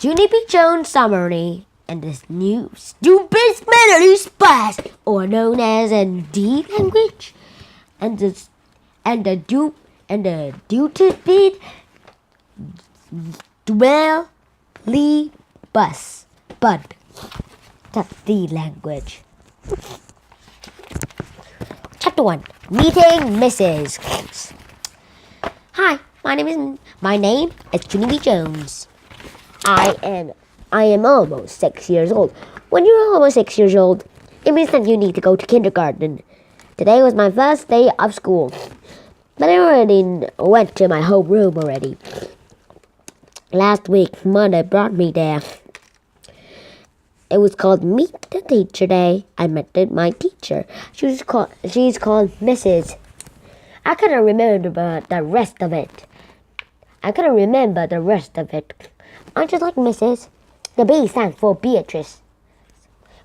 Junie B. Jones summary and this new stupid SMELLY spice, or known as a D language, and the duty beat dwelly bus, but that's the language. Chapter 1. Meeting Mrs. Hi, my name is Junie B. Jones. I am almost 6 years old. When you're almost 6 years old, it means that you need to go to kindergarten. Today was my first day of school, but I already went to my homeroom already. Last week, Mother brought me there. It was called Meet the Teacher Day. I met my teacher. She's called Mrs. I couldn't remember the rest of it. I just like Mrs. The B stands for Beatrice.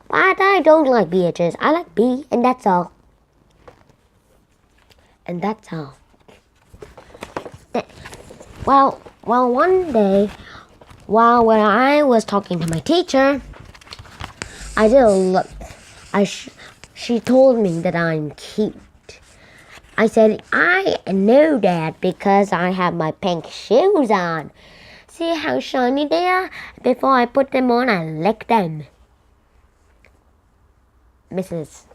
But I don't like Beatrice. I like B, and that's all. Well, one day, when I was talking to my teacher, I didn't look. She told me that I'm cute. I said, I know that because I have my pink shoes on. See how shiny they are? Before I put them on, I lick them. Mrs.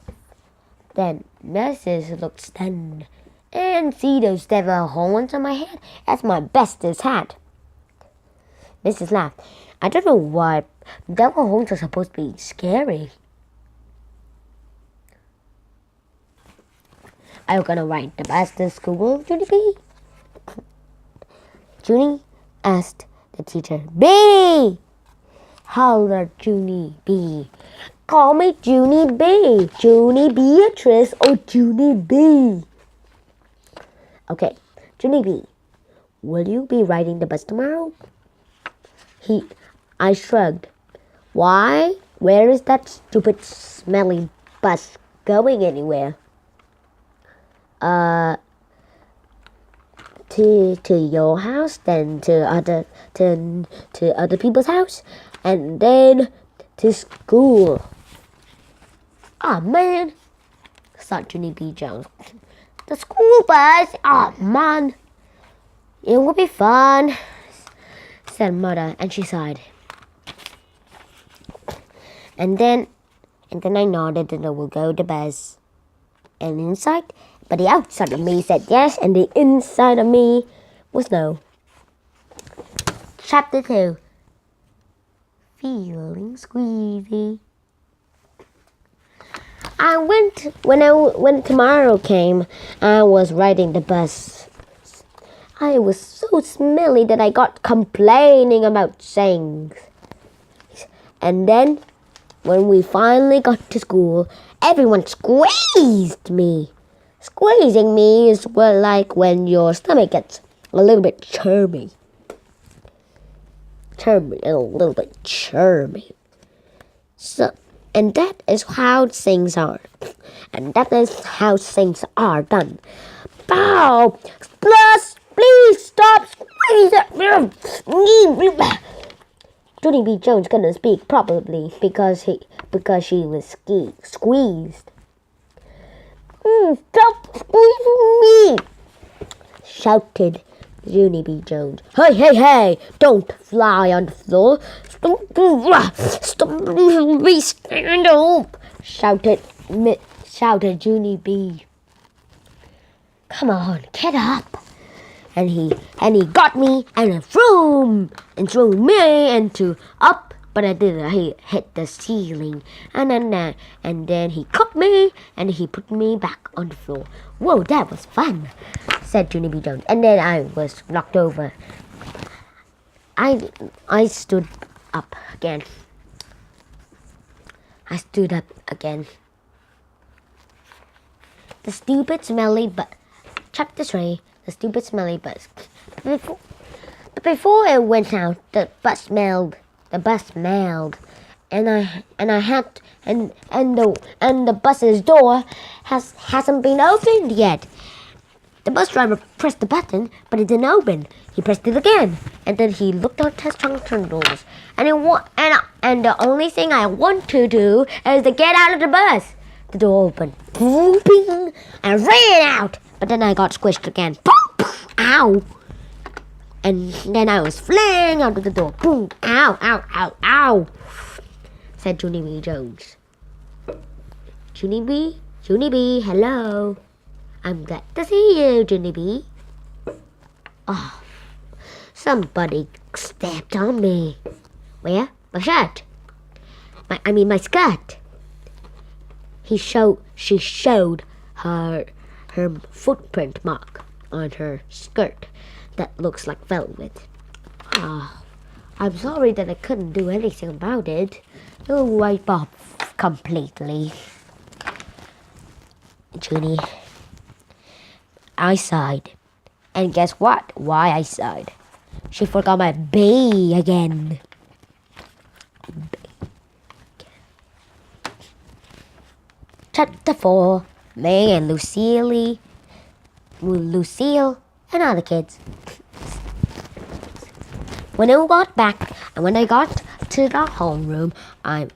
looked stunned. And see those several horns on my head? That's my bestest hat. Mrs. laughed. I don't know why devil horns are supposed to be scary. Are you gonna ride the bus to school, Junie B? Junie asked the teacher. B! Hollered Junie B. Call me Junie B. Junie Beatrice or Junie B. Okay, Junie B. Will you be riding the bus tomorrow? I shrugged. Why? Where is that stupid smelly bus going anywhere? To your house, then to other people's house, and then to school. Oh man, thought Junie B. Jones. The school bus. Oh man, it will be fun, said Mother, and she sighed. And then I nodded and I will go to bus. And inside, but the outside of me said yes, and the inside of me was no. Chapter 2. Feeling squeezy. When tomorrow came, I was riding the bus. I was so smelly that I got complaining about things. And then, when we finally got to school, everyone squeezed me. Squeezing me is like when your stomach gets a little bit churmy. So, and that is how things are. And that is how things are done. Bow! Please stop squeezing! Junie B. Jones couldn't speak properly because she was squeezed. Stop squeezing me! Shouted Junie B. Jones. Hey! Don't fly on the floor. Stop me, stand up! Shouted Junie B. Come on, get up! And he got me and threw me into up, but I didn't. He hit the ceiling, and then he caught me and he put me back on the floor. Whoa, that was fun, said Junie B. Jones. And then I was knocked over. I stood up again. The stupid smelly bus. Chapter 3. The stupid smelly bus. Before it went out, the bus smelled, and the bus's door hasn't been opened yet. The bus driver pressed the button, but it didn't open. He pressed it again, and then he looked at his junction doors. And the only thing I want to do is to get out of the bus. The door opened. Boom, bing, I ran out, but then I got squished again. Boom, ow! And then I was flying out of the door. Boom, ow, ow, ow, ow! Said Junie B. Jones. Junie B, hello. I'm glad to see you, Junie B. Oh, somebody stepped on me. Where? My shirt. My skirt. She showed her footprint mark on her skirt that looks like velvet. I'm sorry that I couldn't do anything about it. It'll wipe off completely. Junie, I sighed. And guess what? Why I sighed? She forgot my B again. Chapter 4. May and Lucille and other kids. When I got to the homeroom, I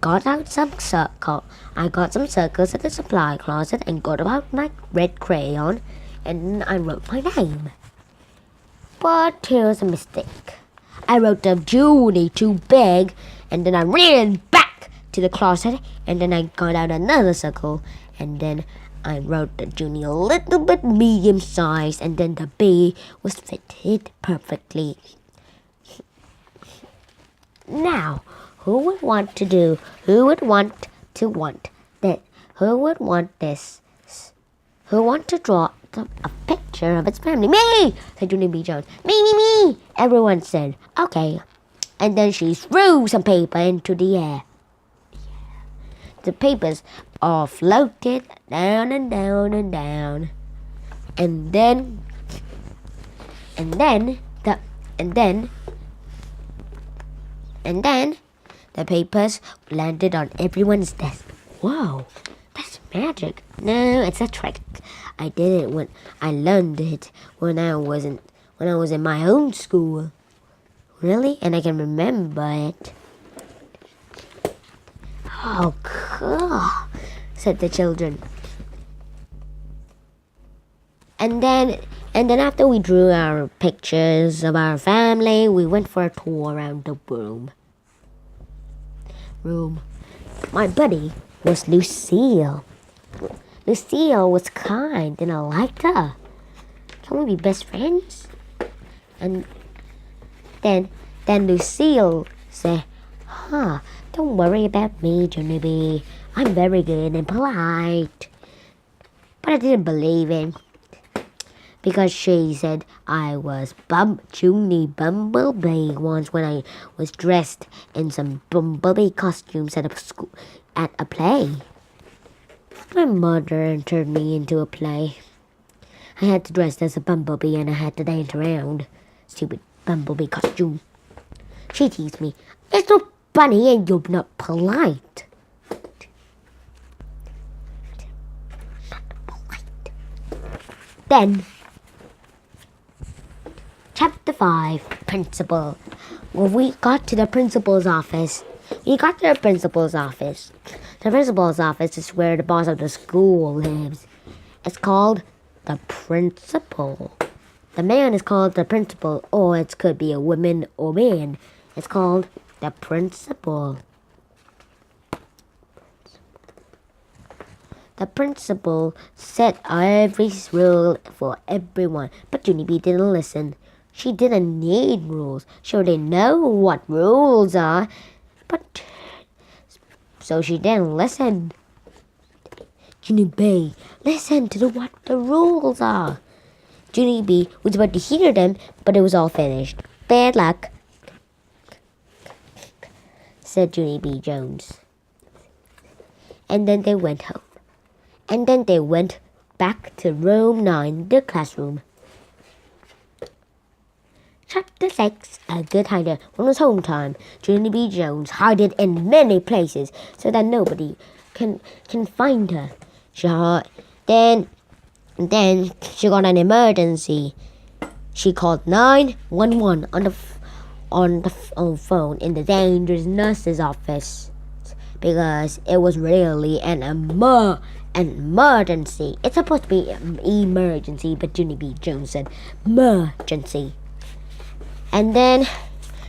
got out some circles. I got some circles at the supply closet and got out my red crayon, and I wrote my name. But here's a mistake. I wrote down Junie too big, and then I ran back to the closet, and then I got out another circle, and then I wrote the Junie a little bit medium size, and then the B was fitted perfectly. Now, who would want to draw a picture of its family? Me! Said Junie B. Jones. Me! Everyone said, okay. And then she threw some paper into the air. The papers all floated down and down and down. And then the papers landed on everyone's desk. Whoa, that's magic. No, it's a trick. I did it when I learned it when I was in my own school. Really? And I can remember it. Oh, cool, said the children. And then after we drew our pictures of our family, we went for a tour around the room. My buddy was Lucille. Lucille was kind and I liked her. Can we be best friends? And then Lucille said, don't worry about me, Junie B. I'm very good and polite. But I didn't believe it, because she said I was Junie Bumblebee once when I was dressed in some bumblebee costumes at a play. My mother turned me into a play. I had to dress as a bumblebee and I had to dance around. Stupid bumblebee costume. She teased me. It's not funny and you're not polite. Then, Chapter 5, Principal. When we got to the principal's office, The principal's office is where the boss of the school lives. It's called the principal. The man is called the principal, or it could be a woman or man. It's called the principal. The principal set every rule for everyone, but Junie B didn't listen. She didn't need rules. She already know what rules are, but so she didn't listen. Junie B, listen to what the rules are. Junie B was about to hear them, but it was all finished. Bad luck, said Junie B. Jones. And then they went home. And then they went back to room 9, the classroom. Chapter 6, A Good Hider. When it was home time, Junie B. Jones hid in many places so that nobody can find her. Then And then she got an emergency. She called 911 on the phone in the dangerous nurse's office because it was really an emergency. It's supposed to be an emergency, but Junie B. Jones said emergency. And then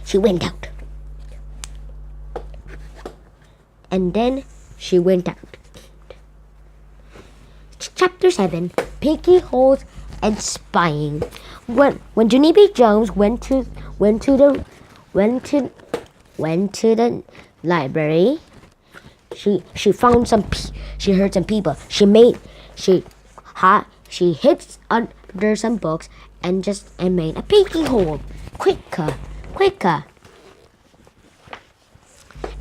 she went out. Chapter 7: Pinky Holes and Spying. When Junie B. Jones went to the library, she found she heard some people. She hid under some books and made a peeking hole. Quicker.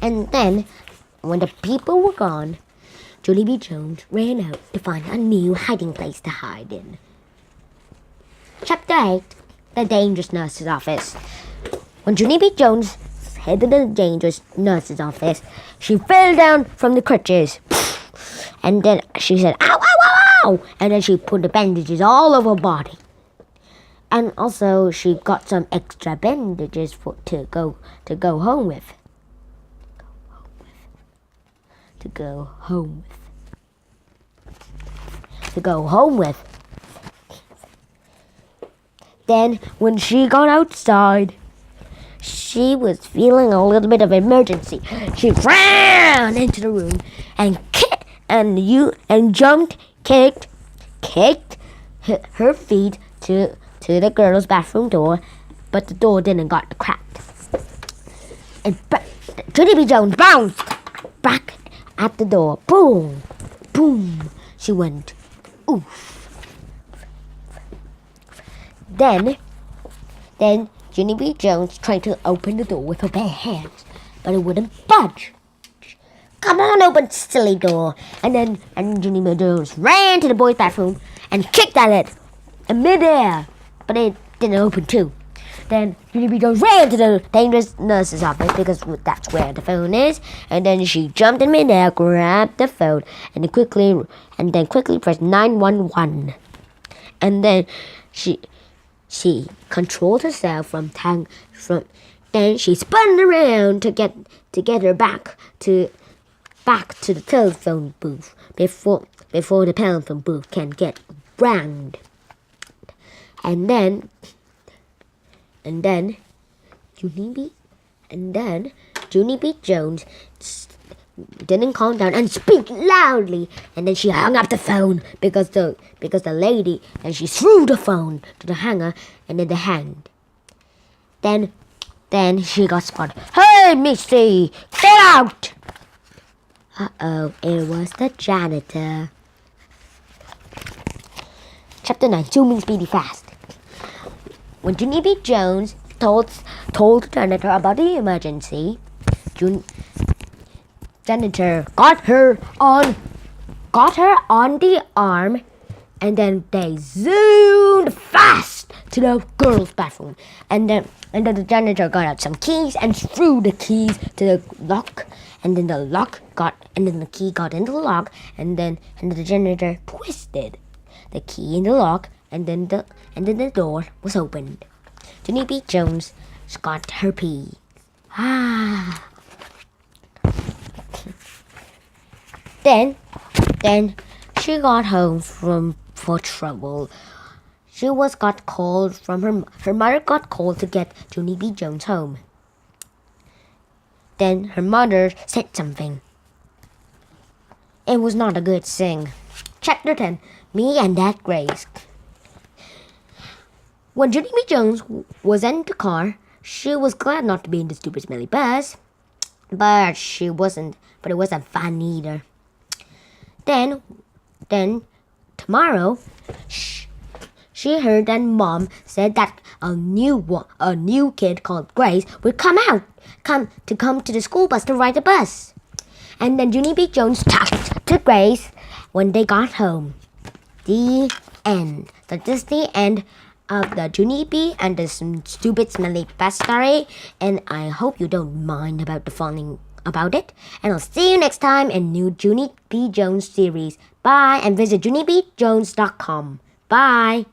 And then when the people were gone, Junie B. Jones ran out to find a new hiding place to hide in. Chapter 8: The Dangerous Nurse's Office. When Junie B. Jones headed to the dangerous nurse's office, she fell down from the crutches. And then she said, "Ow, ow, ow, ow!" And then she put the bandages all over her body. And also she got some extra bandages to go home with. Then when she got outside, she was feeling a little bit of emergency. She ran into the room and kicked her feet to the girls' bathroom door, but the door didn't got cracked. And Junie B. Jones bounced back at the door. Boom, boom. She went, oof. Then Junie B. Jones tried to open the door with her bare hands, but it wouldn't budge. "Come on, open, silly door!" And Junie B. Jones ran to the boys' bathroom and kicked at it in midair, but it didn't open too. Then Junie B. Jones ran to the dangerous nurse's office because that's where the phone is. And then she jumped in midair, grabbed the phone, and then quickly pressed 911. And then she controlled herself then she spun around to get her back to the telephone booth before the telephone booth can get rang. And then Junie B. Jones didn't calm down and speak loudly, and then she hung up the phone because the lady, and she threw the phone to the hanger, and then they hanged. Then she got spotted. "Hey, Missy, get out!" Uh-oh, it was the janitor. Chapter 9: Zooming Speedy Fast. When Junie B. Jones told the janitor about the emergency, janitor got her on the arm, and then they zoomed fast to the girls' bathroom. And then the janitor got out some keys and threw the keys to the lock, and then the key got into the lock, and then the janitor twisted the key in the lock, and then the door was opened. Junie B. Jones got her pee. Then she got home for trouble. She got called from her mother got called to get Junie B. Jones home. Then her mother said something. It was not a good thing. Chapter 10: Me and That Grace. When Junie B. Jones was in the car, she was glad not to be in the stupid smelly bus, but it wasn't fun either. Then tomorrow, she heard that Mom said that a new kid called Grace would come to the school bus to ride the bus. And then Junie B. Jones talked to Grace when they got home. The end. So this is the end of the Junie B. and the stupid smelly bus story, and I hope you don't mind about the falling about it. And I'll see you next time in new Junie B. Jones series. Bye, and visit JunieBJones.com. Bye.